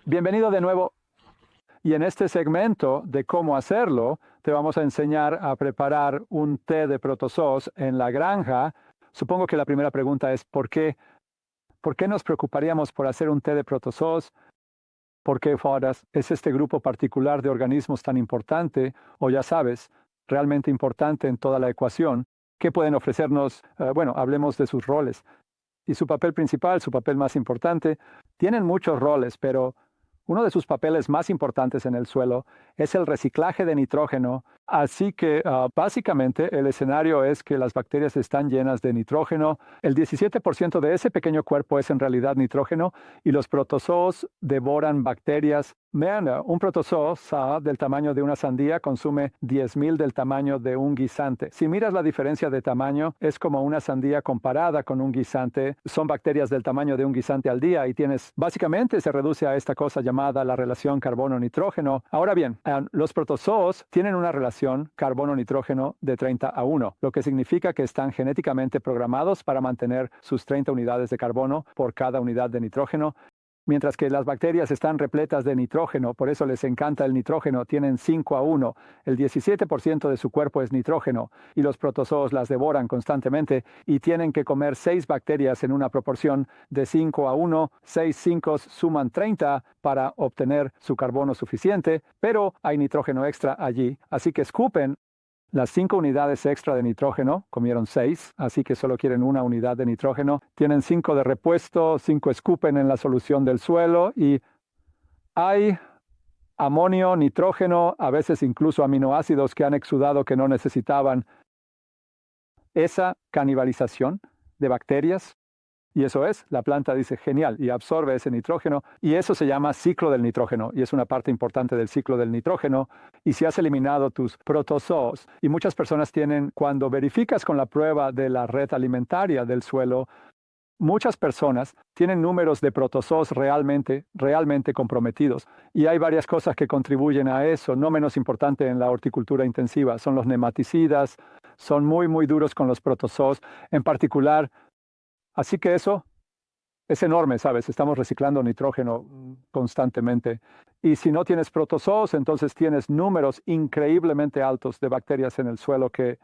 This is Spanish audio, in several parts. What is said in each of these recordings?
Bienvenido de nuevo. Y en este segmento de cómo hacerlo, te vamos a enseñar a preparar un té de protozoos en la granja. Supongo que la primera pregunta es ¿por qué nos preocuparíamos por hacer un té de protozoos? ¿Por qué FODAS es este grupo particular de organismos tan importante, o ya sabes, realmente importante en toda la ecuación? ¿Qué pueden ofrecernos? Bueno, hablemos de sus roles. Y su papel principal, su papel más importante, tienen muchos roles, pero uno de sus papeles más importantes en el suelo es el reciclaje de nitrógeno. Así que básicamente el escenario es que las bacterias están llenas de nitrógeno. El 17% de ese pequeño cuerpo es en realidad nitrógeno y los protozoos devoran bacterias. Vean, un protozoo del tamaño de una sandía consume 10,000 del tamaño de un guisante. Si miras la diferencia de tamaño, es como una sandía comparada con un guisante. Son bacterias del tamaño de un guisante al día y básicamente se reduce a esta cosa llamada la relación carbono-nitrógeno. Ahora bien, los protozoos tienen una relación carbono-nitrógeno de 30:1, lo que significa que están genéticamente programados para mantener sus 30 unidades de carbono por cada unidad de nitrógeno. Mientras que las bacterias están repletas de nitrógeno, por eso les encanta el nitrógeno, tienen 5:1. El 17% de su cuerpo es nitrógeno y los protozoos las devoran constantemente y tienen que comer 6 bacterias en una proporción de 5:1. 6 5 suman 30 para obtener su carbono suficiente, pero hay nitrógeno extra allí, así que escupen las 5 unidades extra de nitrógeno, comieron 6, así que solo quieren una unidad de nitrógeno. Tienen 5 de repuesto, 5 escupen en la solución del suelo y hay amonio, nitrógeno, a veces incluso aminoácidos que han exudado que no necesitaban. Esa canibalización de bacterias, y eso es, la planta dice genial y absorbe ese nitrógeno y eso se llama ciclo del nitrógeno y es una parte importante del ciclo del nitrógeno. Y si has eliminado tus protozoos, y muchas personas tienen, cuando verificas con la prueba de la red alimentaria del suelo, muchas personas tienen números de protozoos realmente comprometidos. Y hay varias cosas que contribuyen a eso, no menos importante en la horticultura intensiva. Son los nematicidas, son muy, muy duros con los protozoos, en particular. Así que eso es enorme, ¿sabes? Estamos reciclando nitrógeno constantemente. Y si no tienes protozoos, entonces tienes números increíblemente altos de bacterias en el suelo que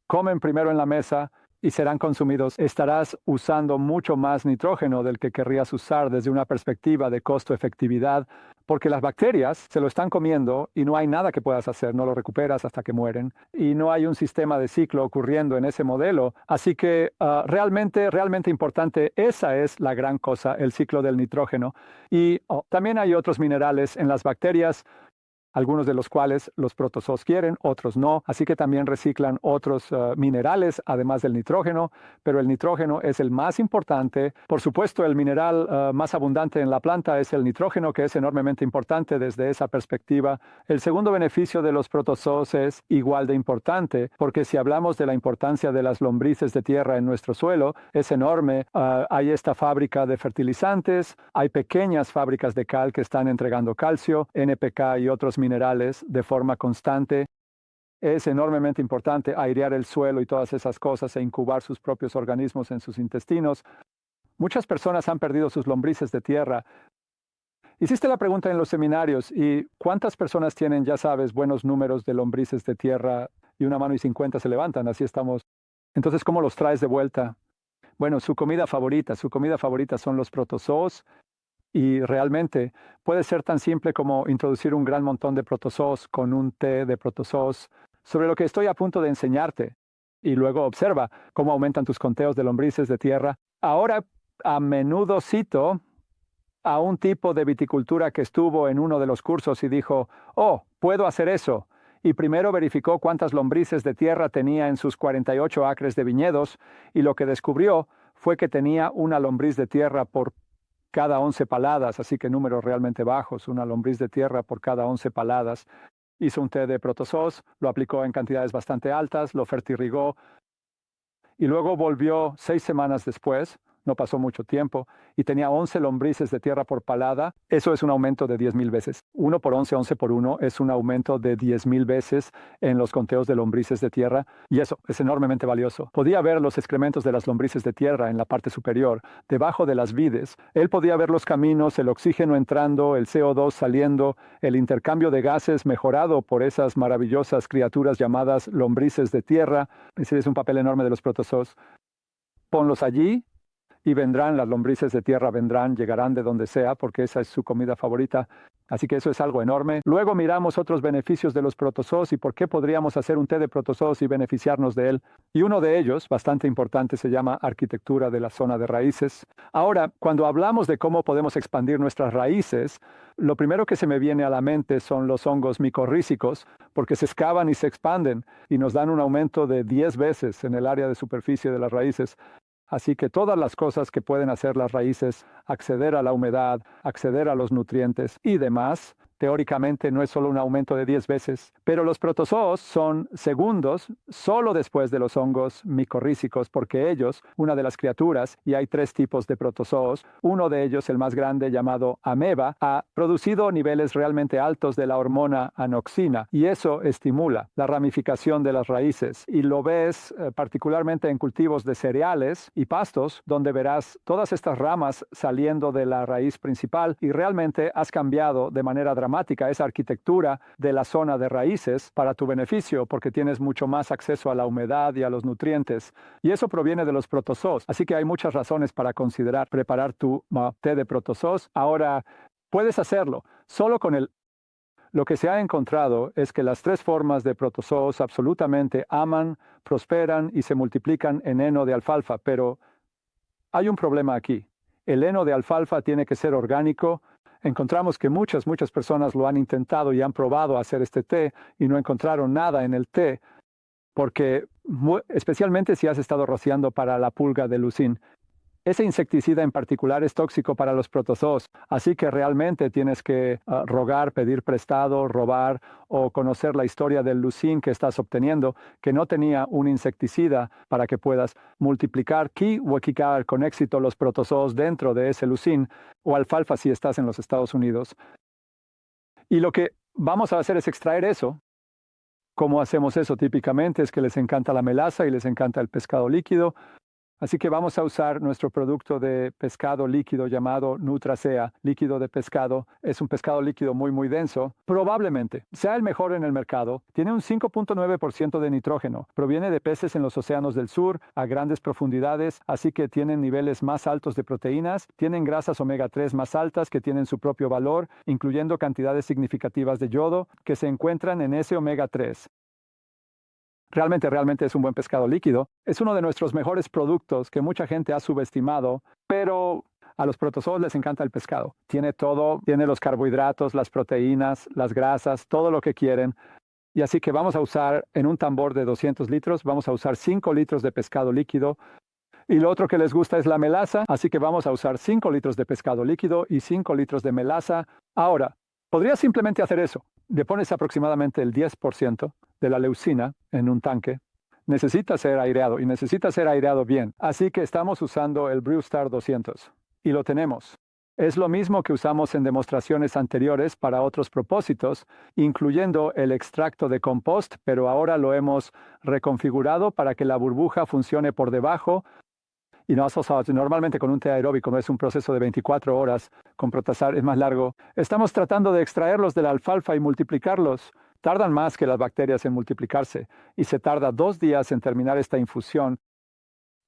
comen primero en la mesa y serán consumidos. Estarás usando mucho más nitrógeno del que querrías usar desde una perspectiva de costo-efectividad, porque las bacterias se lo están comiendo y no hay nada que puedas hacer, no lo recuperas hasta que mueren, y no hay un sistema de ciclo ocurriendo en ese modelo. Así que realmente importante, esa es la gran cosa, el ciclo del nitrógeno. Y también hay otros minerales en las bacterias, algunos de los cuales los protozoos quieren, otros no, así que también reciclan otros minerales, además del nitrógeno, pero el nitrógeno es el más importante. Por supuesto, el mineral más abundante en la planta es el nitrógeno, que es enormemente importante desde esa perspectiva. El segundo beneficio de los protozoos es igual de importante, porque si hablamos de la importancia de las lombrices de tierra en nuestro suelo, es enorme. Hay esta fábrica de fertilizantes, hay pequeñas fábricas de cal que están entregando calcio, NPK y otros minerales de forma constante. Es enormemente importante airear el suelo y todas esas cosas e incubar sus propios organismos en sus intestinos. Muchas personas han perdido sus lombrices de tierra. Hiciste la pregunta en los seminarios y ¿cuántas personas tienen, ya sabes, buenos números de lombrices de tierra? Y una mano y 50 se levantan, así estamos. Entonces, ¿cómo los traes de vuelta? Bueno, su comida favorita son los protozoos. Y realmente puede ser tan simple como introducir un gran montón de protozoos con un té de protozoos sobre lo que estoy a punto de enseñarte. Y luego observa cómo aumentan tus conteos de lombrices de tierra. Ahora, a menudo cito a un tipo de viticultura que estuvo en uno de los cursos y dijo, oh, puedo hacer eso. Y primero verificó cuántas lombrices de tierra tenía en sus 48 acres de viñedos y lo que descubrió fue que tenía una lombriz de tierra por cada 11 paladas, así que números realmente bajos, una lombriz de tierra por cada 11 paladas. Hizo un té de protozoos, lo aplicó en cantidades bastante altas, lo fertirrigó y luego volvió 6 semanas después, no pasó mucho tiempo, y tenía 11 lombrices de tierra por palada. Eso es un aumento de 10,000 veces. 1 por 11, 11 por 1 es un aumento de 10,000 veces en los conteos de lombrices de tierra, y eso es enormemente valioso. Podía ver los excrementos de las lombrices de tierra en la parte superior, debajo de las vides. Él podía ver los caminos, el oxígeno entrando, el CO2 saliendo, el intercambio de gases mejorado por esas maravillosas criaturas llamadas lombrices de tierra. Ese es un papel enorme de los protozoos. Ponlos allí y vendrán, las lombrices de tierra vendrán, llegarán de donde sea, porque esa es su comida favorita. Así que eso es algo enorme. Luego miramos otros beneficios de los protozoos y por qué podríamos hacer un té de protozoos y beneficiarnos de él. Y uno de ellos, bastante importante, se llama arquitectura de la zona de raíces. Ahora, cuando hablamos de cómo podemos expandir nuestras raíces, lo primero que se me viene a la mente son los hongos micorrízicos, porque se excavan y se expanden y nos dan un aumento de 10 veces en el área de superficie de las raíces. Así que todas las cosas que pueden hacer las raíces, acceder a la humedad, acceder a los nutrientes y demás, teóricamente no es solo un aumento de 10 veces, pero los protozoos son segundos solo después de los hongos micorrízicos, porque ellos, una de las criaturas, y hay 3 tipos de protozoos, uno de ellos, el más grande llamado ameba, ha producido niveles realmente altos de la hormona anoxina, y eso estimula la ramificación de las raíces. Y lo ves particularmente en cultivos de cereales y pastos, donde verás todas estas ramas saliendo de la raíz principal, y realmente has cambiado de manera dramática esa arquitectura de la zona de raíces para tu beneficio, porque tienes mucho más acceso a la humedad y a los nutrientes. Y eso proviene de los protozoos. Así que hay muchas razones para considerar preparar tu té de protozoos. Ahora, puedes hacerlo solo con el... Lo que se ha encontrado es que las 3 formas de protozoos absolutamente aman, prosperan y se multiplican en heno de alfalfa, pero hay un problema aquí. El heno de alfalfa tiene que ser orgánico. Encontramos que muchas personas lo han intentado y han probado hacer este té y no encontraron nada en el té, porque especialmente si has estado rociando para la pulga de lucín. Ese insecticida en particular es tóxico para los protozoos, así que realmente tienes que rogar, pedir prestado, robar o conocer la historia del lucín que estás obteniendo, que no tenía un insecticida para que puedas multiplicar o equicar con éxito los protozoos dentro de ese lucín o alfalfa si estás en los Estados Unidos. Y lo que vamos a hacer es extraer eso. ¿Cómo hacemos eso típicamente? Es que les encanta la melaza y les encanta el pescado líquido. Así que vamos a usar nuestro producto de pescado líquido llamado Nutracea, líquido de pescado. Es un pescado líquido muy denso. Probablemente sea el mejor en el mercado. Tiene un 5.9% de nitrógeno. Proviene de peces en los océanos del sur a grandes profundidades, así que tienen niveles más altos de proteínas. Tienen grasas omega 3 más altas que tienen su propio valor, incluyendo cantidades significativas de yodo que se encuentran en ese omega 3. Realmente es un buen pescado líquido. Es uno de nuestros mejores productos que mucha gente ha subestimado, pero a los protozoos les encanta el pescado. Tiene todo, tiene los carbohidratos, las proteínas, las grasas, todo lo que quieren. Y así que vamos a usar en un tambor de 200 litros, vamos a usar 5 litros de pescado líquido. Y lo otro que les gusta es la melaza, así que vamos a usar 5 litros de pescado líquido y 5 litros de melaza. Ahora, podrías simplemente hacer eso. Le pones aproximadamente el 10% de la leucina en un tanque. Necesita ser aireado y necesita ser aireado bien. Así que estamos usando el Brewstar 200 y lo tenemos. Es lo mismo que usamos en demostraciones anteriores para otros propósitos, incluyendo el extracto de compost, pero ahora lo hemos reconfigurado para que la burbuja funcione por debajo. Y normalmente con un té aeróbico no es un proceso de 24 horas, con Protasar es más largo. Estamos tratando de extraerlos de la alfalfa y multiplicarlos. Tardan más que las bacterias en multiplicarse y se tarda 2 días en terminar esta infusión.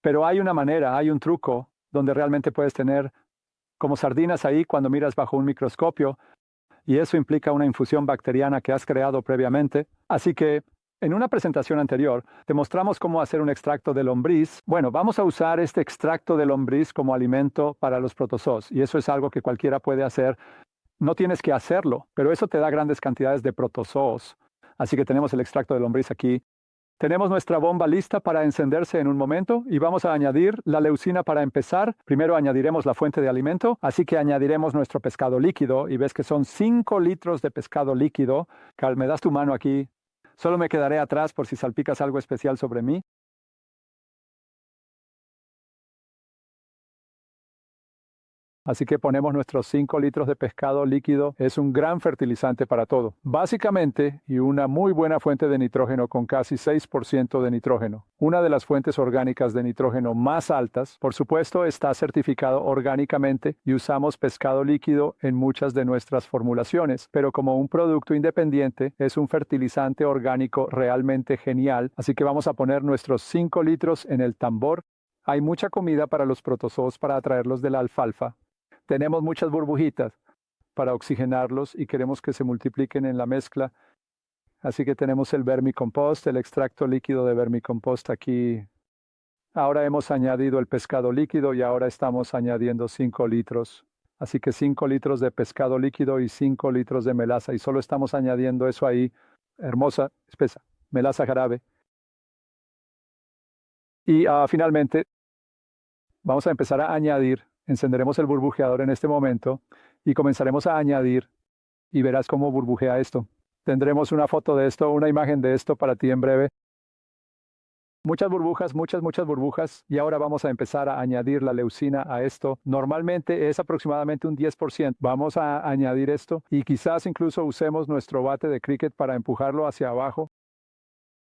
Pero hay una manera, hay un truco donde realmente puedes tener como sardinas ahí cuando miras bajo un microscopio, y eso implica una infusión bacteriana que has creado previamente. Así que en una presentación anterior te mostramos cómo hacer un extracto de lombriz. Bueno, vamos a usar este extracto de lombriz como alimento para los protozoos, y eso es algo que cualquiera puede hacer. No tienes que hacerlo, pero eso te da grandes cantidades de protozoos. Así que tenemos el extracto de lombriz aquí. Tenemos nuestra bomba lista para encenderse en un momento y vamos a añadir la leucina para empezar. Primero añadiremos la fuente de alimento, así que añadiremos nuestro pescado líquido y ves que son 5 litros de pescado líquido. Carl, ¿me das tu mano aquí? Solo me quedaré atrás por si salpicas algo especial sobre mí. Así que ponemos nuestros 5 litros de pescado líquido. Es un gran fertilizante para todo. Básicamente, y una muy buena fuente de nitrógeno con casi 6% de nitrógeno. Una de las fuentes orgánicas de nitrógeno más altas. Por supuesto, está certificado orgánicamente y usamos pescado líquido en muchas de nuestras formulaciones, pero como un producto independiente, es un fertilizante orgánico realmente genial. Así que vamos a poner nuestros 5 litros en el tambor. Hay mucha comida para los protozoos para atraerlos de la alfalfa. Tenemos muchas burbujitas para oxigenarlos y queremos que se multipliquen en la mezcla. Así que tenemos el vermicompost, el extracto líquido de vermicompost aquí. Ahora hemos añadido el pescado líquido y ahora estamos añadiendo 5 litros. Así que 5 litros de pescado líquido y 5 litros de melaza. Y solo estamos añadiendo eso ahí, hermosa, espesa, melaza jarabe. Y finalmente, vamos a empezar a añadir. Encenderemos el burbujeador en este momento y comenzaremos a añadir y verás cómo burbujea esto. Tendremos una foto de esto, una imagen de esto para ti en breve. Muchas burbujas, muchas burbujas y ahora vamos a empezar a añadir la leucina a esto. Normalmente es aproximadamente un 10%. Vamos a añadir esto y quizás incluso usemos nuestro bate de cricket para empujarlo hacia abajo.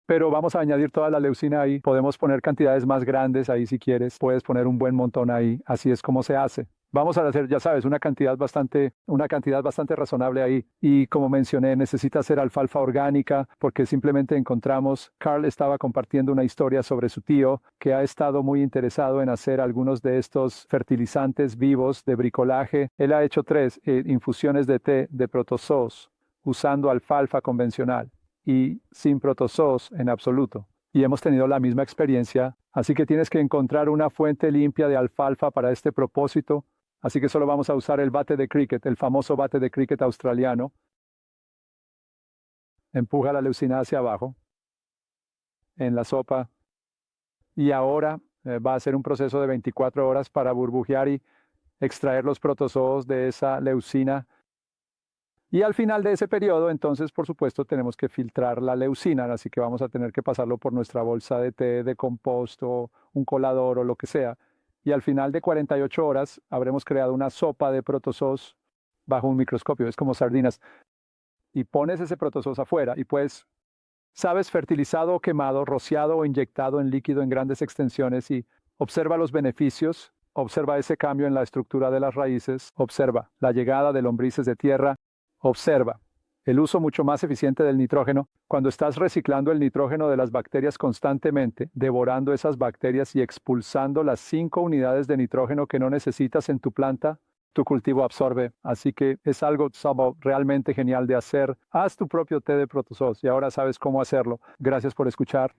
Pero vamos a añadir toda la leucina ahí. Podemos poner cantidades más grandes ahí si quieres. Puedes poner un buen montón ahí. Así es como se hace. Vamos a hacer, ya sabes, una cantidad bastante razonable ahí. Y como mencioné, necesita ser alfalfa orgánica porque simplemente encontramos, Carl estaba compartiendo una historia sobre su tío que ha estado muy interesado en hacer algunos de estos fertilizantes vivos de bricolaje. Él ha hecho 3 infusiones de té de protozoos usando alfalfa convencional y sin protozoos en absoluto. Y hemos tenido la misma experiencia, así que tienes que encontrar una fuente limpia de alfalfa para este propósito. Así que solo vamos a usar el bate de cricket, el famoso bate de cricket australiano. Empuja la leucina hacia abajo en la sopa. Y ahora va a ser un proceso de 24 horas para burbujear y extraer los protozoos de esa leucina. Y al final de ese periodo, entonces, por supuesto, tenemos que filtrar la leucina, así que vamos a tener que pasarlo por nuestra bolsa de té, de compost o un colador o lo que sea. Y al final de 48 horas habremos creado una sopa de protozoos bajo un microscopio, es como sardinas. Y pones ese protozoos afuera y pues, sabes, fertilizado o quemado, rociado o inyectado en líquido en grandes extensiones y observa los beneficios, observa ese cambio en la estructura de las raíces, observa la llegada de lombrices de tierra. Observa el uso mucho más eficiente del nitrógeno. Cuando estás reciclando el nitrógeno de las bacterias constantemente, devorando esas bacterias y expulsando las 5 unidades de nitrógeno que no necesitas en tu planta, tu cultivo absorbe. Así que es algo realmente genial de hacer. Haz tu propio té de protozoos y ahora sabes cómo hacerlo. Gracias por escuchar.